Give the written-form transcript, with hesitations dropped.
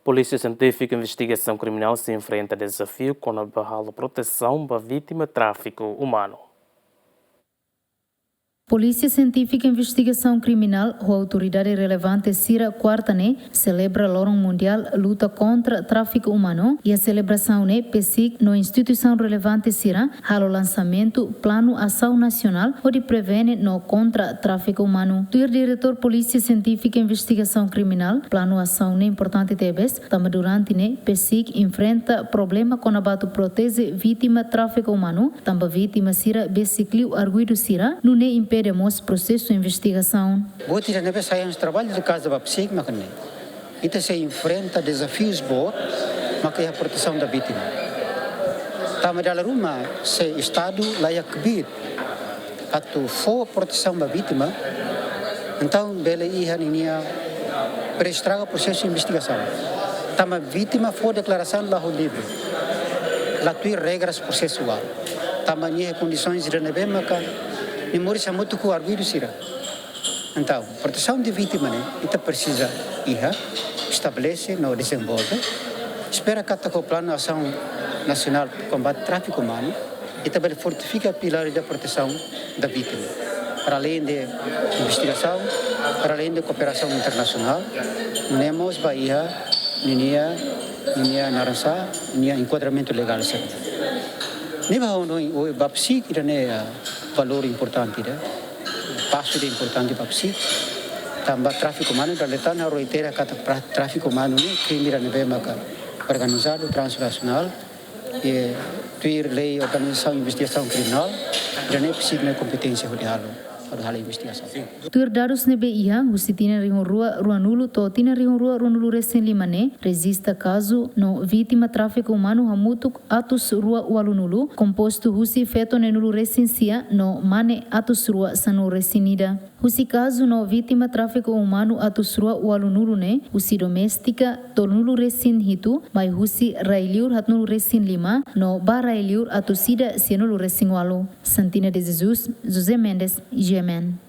Polícia Científica e Investigação Criminal se enfrenta a desafio com a barra proteção da vítima de tráfico humano. Polícia Científica e Investigação Criminal, a autoridade relevante Cira Quartane, celebra o Lorong Mundial Luta contra Tráfico Humano e a celebração ne PSIC no instituição relevante Cira, o lançamento Plano Ação Nacional onde prevene no contra tráfico humano. O diretor Polícia Científica e Investigação Criminal, Plano Ação ne importante tebes, também durante ne PSIC enfrenta problema com abato protege vítima tráfico humano, também vítima Cira becicliu arguido Cira, no ne impede demos processo de investigação. Vou tirar neve saímos trabalho de casa da psique, mas não. Então se enfrenta desafios bons, mas que é a proteção da vítima. Tama dalam rumah se estado layak bid atau for proteção da vítima, então bela ihan ini prestraga processo de investigação. Tama vítima for declaração lá o livre, lá tu regras processual. Tama nie condições de neve maka memória é muito com arguido sira. Então, proteção de vítima, né? Ita precisa estabelece, não desenvolve. Espera que o Plano de Ação Nacional de Combate ao Tráfico Humano e também fortifica o pilar da proteção da vítima. Para além de investigação, para além de cooperação internacional, nemos Bahia, Ninia Narança, Ninia enquadramento legal. Neba o BAPSI que é valor importante, passo de importante BAPSI. Também tráfico humano, da letan a roiteira kata tráfico humano ne crime da neve maka organizado transnacional e tuir lei organização investigação criminal, da ne precisa competência de hal investigação. Tuir dados nebe ia, husitina ringo rua ruanulu to tina ringo rua ruanulu recém limane, resista caso no vítima tráfico humano hamutuk atus rua walunulu, composto husi feto nenulu recensia no mane atus rua sanu recinida. Husi caso no vítima tráfico humano atus rua walunulu ne, husi doméstica tolnulu recin hitu, mai husi railiur hatnulu recin lima, no ba railiur atusida sienulu recin walu. Santina de Jesus, José Mendes, Yemen.